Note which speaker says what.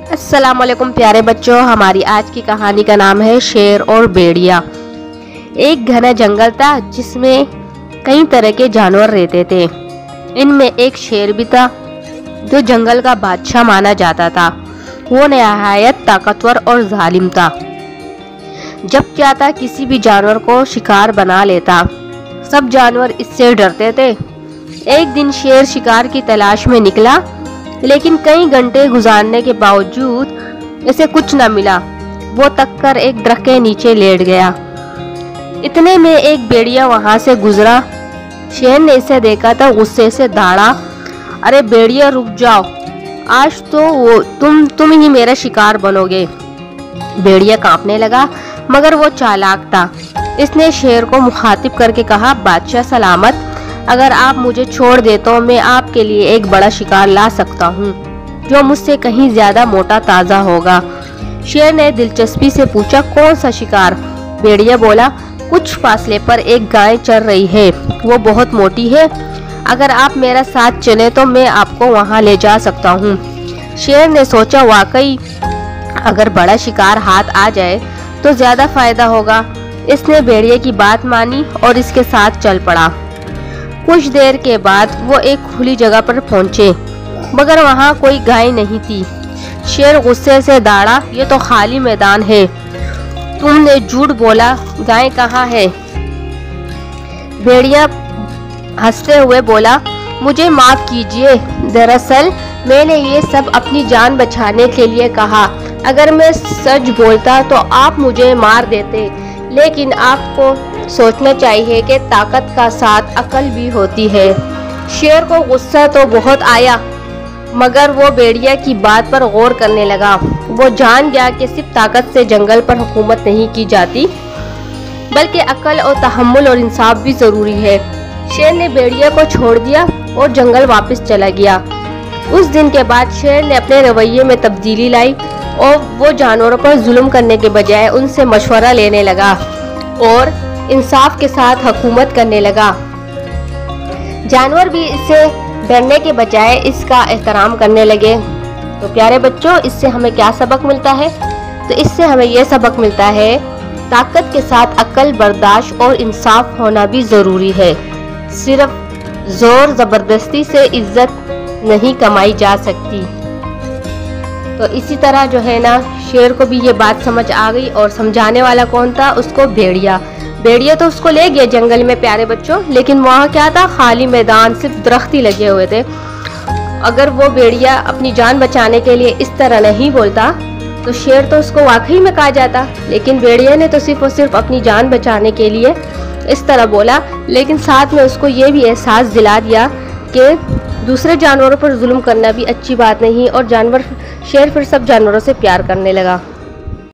Speaker 1: अस्सलाम वालेकुम प्यारे बच्चों, हमारी आज की कहानी का नाम है शेर और भेड़िया। एक घना जंगल था जिसमें कई तरह के जानवर रहते थे। इनमें एक शेर भी था जो जंगल का बादशाह माना जाता था। वो नहायत ताकतवर और जालिम था। जब चाहता किसी भी जानवर को शिकार बना लेता। सब जानवर इससे डरते थे। एक दिन शेर शिकार की तलाश में निकला, लेकिन कई घंटे गुजारने के बावजूद इसे कुछ न मिला। वो तक कर एक दरख्त के नीचे लेट गया। इतने में एक भेड़िया वहां से गुजरा। शेर ने इसे देखा तो गुस्से से दौड़ा, अरे भेड़िया रुक जाओ, आज तो तुम ही मेरा शिकार बनोगे। भेड़िया कांपने लगा, मगर वो चालाक था। इसने शेर को मुखातिब करके कहा, बादशाह सलामत, अगर आप मुझे छोड़ दे तो मैं आपके लिए एक बड़ा शिकार ला सकता हूँ जो मुझसे कहीं ज्यादा मोटा ताजा होगा। शेर ने दिलचस्पी से पूछा, कौन सा शिकार? भेड़िया बोला, कुछ फासले पर एक गाय चर रही है, वो बहुत मोटी है। अगर आप मेरा साथ चले तो मैं आपको वहाँ ले जा सकता हूँ। शेर ने सोचा, वाकई अगर बड़ा शिकार हाथ आ जाए तो ज्यादा फायदा होगा। इसने भेड़िए की बात मानी और इसके साथ चल पड़ा। कुछ देर के बाद वो एक खुली जगह पर पहुंचे, मगर वहां कोई गाय नहीं थी। शेर गुस्से से दौड़ा, ये तो खाली मैदान है, तुमने झूठ बोला, गाय कहाँ है? भेड़िया हंसते हुए बोला, मुझे माफ कीजिए, दरअसल मैंने ये सब अपनी जान बचाने के लिए कहा। अगर मैं सच बोलता तो आप मुझे मार देते, लेकिन आपको सोचना चाहिए कि ताकत का साथ अकल भी होती है। शेर को गुस्सा तो बहुत आया, मगर वो भेड़िया की बात पर गौर करने लगा। वो जान गया कि सिर्फ ताकत से जंगल पर हुकूमत नहीं की जाती, बल्कि अकल और तहम्मुल और इंसाफ भी जरूरी है। शेर ने भेड़िया को छोड़ दिया और जंगल वापस चला गया। उस दिन के बाद शेर ने अपने रवैये में तब्दीली लाई और वो जानवरों पर जुल्म करने के बजाय उनसे मशवरा लेने लगा और इंसाफ के साथ हुकूमत करने लगा। जानवर भी इससे डरने के बजाय इसका एहतराम करने लगे। तो प्यारे बच्चों, इससे हमें क्या सबक मिलता है? तो इससे हमें यह सबक मिलता है, ताकत के साथ अकल, बर्दाश्त और इंसाफ होना भी ज़रूरी है। सिर्फ जोर ज़बरदस्ती से इज्जत नहीं कमाई जा सकती। तो इसी तरह जो है ना, शेर को भी ये बात समझ आ गई और समझाने वाला कौन था? उसको भेड़िया। भेड़िया तो उसको ले गया जंगल में प्यारे बच्चों, लेकिन वहाँ क्या था? खाली मैदान, सिर्फ दरख्त ही लगे हुए थे। अगर वो भेड़िया अपनी जान बचाने के लिए इस तरह नहीं बोलता तो शेर तो उसको वाकई में खा जाता। लेकिन भेड़िया ने तो सिर्फ और सिर्फ अपनी जान बचाने के लिए इस तरह बोला, लेकिन साथ में उसको ये भी एहसास दिला दिया कि दूसरे जानवरों पर जुल्म करना भी अच्छी बात नहीं। और शेर फिर सब जानवरों से प्यार करने लगा।